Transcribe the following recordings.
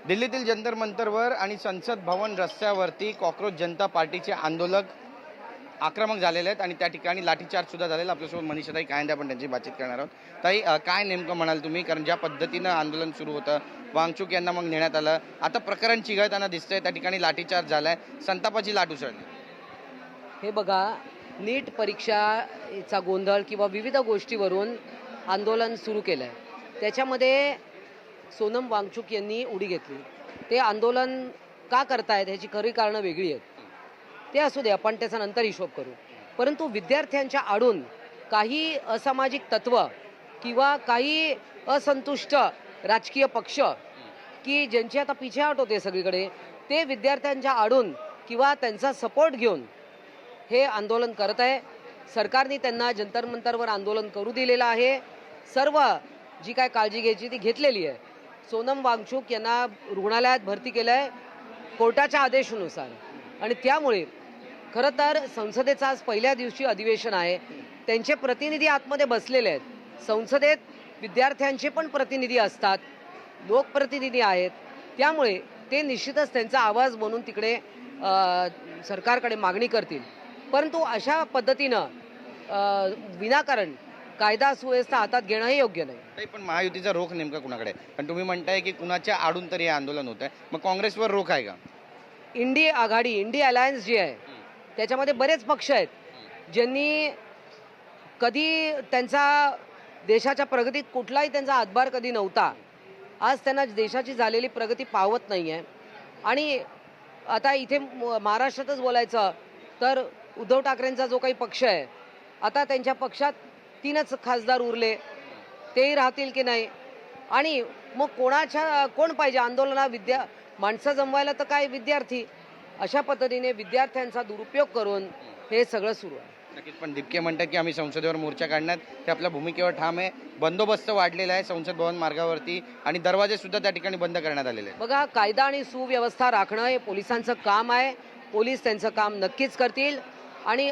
दिल्लीतील जंतर मंतरवर आणि संसद भवन रस्त्यावरती कॉक्रोच जनता पार्टीचे आंदोलक आक्रमक झालेले आहेत आणि त्या ठिकाणी लाठीचार्ज सुद्धा झालेला. आपल्यासोबत मनीषाताई कायंदे आपण त्यांची बातचीत करणार आहोत. ताई, काय नेमकं म्हणाल तुम्ही? कारण ज्या पद्धतीनं आंदोलन सुरू होतं, वांगचूक यांना मग नेण्यात आलं, आता प्रकरण चिघळताना दिसतंय, त्या ठिकाणी लाठीचार्ज झालाय, संतापाची लाट उसळली. हे बघा, नीट परीक्षाचा गोंधळ किंवा विविध गोष्टीवरून आंदोलन सुरू केलं आहे. त्याच्यामध्ये सोनम वांगचूक यांनी उडी घेतली. ते आंदोलन का करतायत ह्याची खरी कारणं वेगळी आहेत. ते असू दे, आपण त्याचा नंतर हिशोब करू. परंतु विद्यार्थ्यांच्या आडून काही असामाजिक तत्व किंवा काही असंतुष्ट राजकीय पक्ष की ज्यांची आता पिछेहाट होते सगळीकडे, ते विद्यार्थ्यांच्या आडून किंवा त्यांचा सपोर्ट घेऊन हे आंदोलन करत आहे. सरकारने त्यांना जंतर मंतरवर आंदोलन करू दिलेलं आहे. सर्व जी काय काळजी घ्यायची ती घेतलेली आहे. सोनम वांगचूक यांना रुग्णालयात भरती केलं आहे कोर्टाच्या आदेशानुसार. आणि त्यामुळे खरं तर संसदेचं आज पहिल्या दिवशी अधिवेशन आहे. त्यांचे प्रतिनिधी आतमध्ये बसलेले आहेत. संसदेत विद्यार्थ्यांचे पण प्रतिनिधी असतात, लोकप्रतिनिधी आहेत. त्यामुळे ते निश्चितच त्यांचा आवाज म्हणून तिकडे सरकारकडे मागणी करतील. परंतु अशा पद्धतीनं विनाकारण कायदा सुव्यवस्था हातात घेणं हे योग्य नाही. पण महायुतीचा रोख नेमका कुणाकडे आहे? कारण तुम्ही म्हणताय की कुणाच्या आडून तरी हे आंदोलन होत आहे, मग काँग्रेसवर रोख आहे का? इंडिया आघाडी, इंडिया अलायन्स जी आहे, त्याच्यामध्ये बरेच पक्ष आहेत ज्यांनी कधी त्यांचा देशाच्या प्रगतीत कुठलाही त्यांचा हातभार कधी नव्हता. आज त्यांना देशाची झालेली प्रगती पावत नाही आहे. आणि आता इथे महाराष्ट्रातच बोलायचं तर उद्धव ठाकरेंचा जो काही पक्ष आहे, आता त्यांच्या पक्षात 3च खासदार उरले, तेही राहतील की नाही. आणि मग कोण पाहिजे आंदोलना? माणसं जमवायला तर काय विद्यार्थी. अशा पद्धतीने विद्यार्थ्यांचा दुरुपयोग करून हे सगळं सुरू आहे. नक्कीच. पण दिपके म्हणतात की आम्ही संसदेवर मोर्चा काढण्यात ते आपल्या भूमिकेवर ठाम आहे. बंदोबस्त वाढलेला आहे संसद भवन मार्गावरती आणि दरवाजे सुद्धा त्या ठिकाणी बंद करण्यात आलेले आहेत. बघा, कायदा आणि सुव्यवस्था राखणं हे पोलिसांचं काम आहे. पोलीस त्यांचं काम नक्कीच करतील. आणि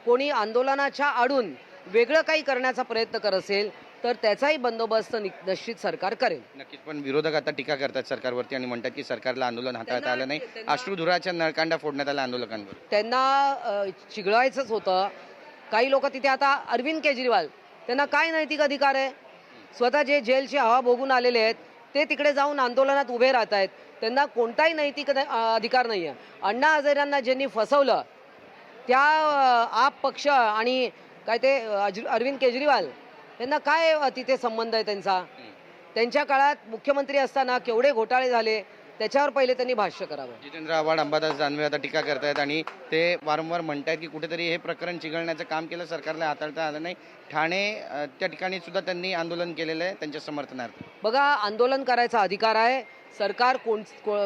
कोणी आंदोलनाच्या आडून वेगळं काही करण्याचा प्रयत्न करत असेल तर त्याचाही बंदोबस्त निश्चित सरकार करेल. नक्कीच. पण विरोधक आता टीका करतात सरकारवरती आणि म्हणतात की सरकारला आंदोलन हाताळता आलं नाही, अश्रुधुराच्या नळकांडा फोडण्यात आला आंदोलकांवर. त्यांना चिघळायचंच होतं. काही लोक तिथे आता अरविंद केजरीवाल, त्यांना काय नैतिक अधिकार आहे? स्वतः जे जेलची हवा भोगून आलेले आहेत ते तिकडे जाऊन आंदोलनात उभे राहत आहेत. त्यांना कोणताही नैतिक अधिकार नाही आहे. अण्णा हजारेंना ज्यांनी फसवलं त्या आप पक्ष आणि काय ते अरविंद केजरीवाल यांना काय तिथे संबंध आहे त्यांचा? त्यांच्या काळात मुख्यमंत्री असताना केवढे घोटाळे झाले त्याच्यावर पहिले त्यांनी भाष्य करावं. जितेंद्र आव्हाड, अंबादास दानवे आता टीका करतायत आणि ते वारंवार म्हणतायत की कुठेतरी हे प्रकरण चिघळण्याचं काम केलं, सरकारला हाताळता आलं नाही. ठाणे त्या ठिकाणी सुद्धा त्यांनी आंदोलन केलेलं आहे त्यांच्या समर्थनार्थ. बघा, आंदोलन करायचा अधिकार आहे. सरकार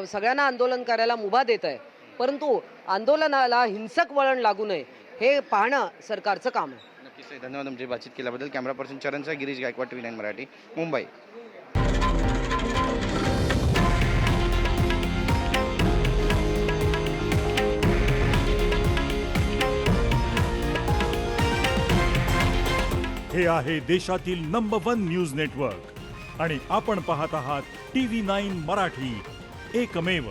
सगळ्यांना आंदोलन करायला मुभा देत आहे. परंतु आंदोलनाला हिंसक वळण लागू नये हे पाहणं सरकारचं काम आहे. नक्कीच. धन्यवाद तुमची बातचीत केल्याबद्दल. कॅमेरा पर्सन चरणसह गिरीश गायकवाड, TV9 मराठी, मुंबई. हे आहे देशातील नंबर 1 न्यूज नेटवर्क आणि आपण पाहत आहात TV9 मराठी, एकमेव.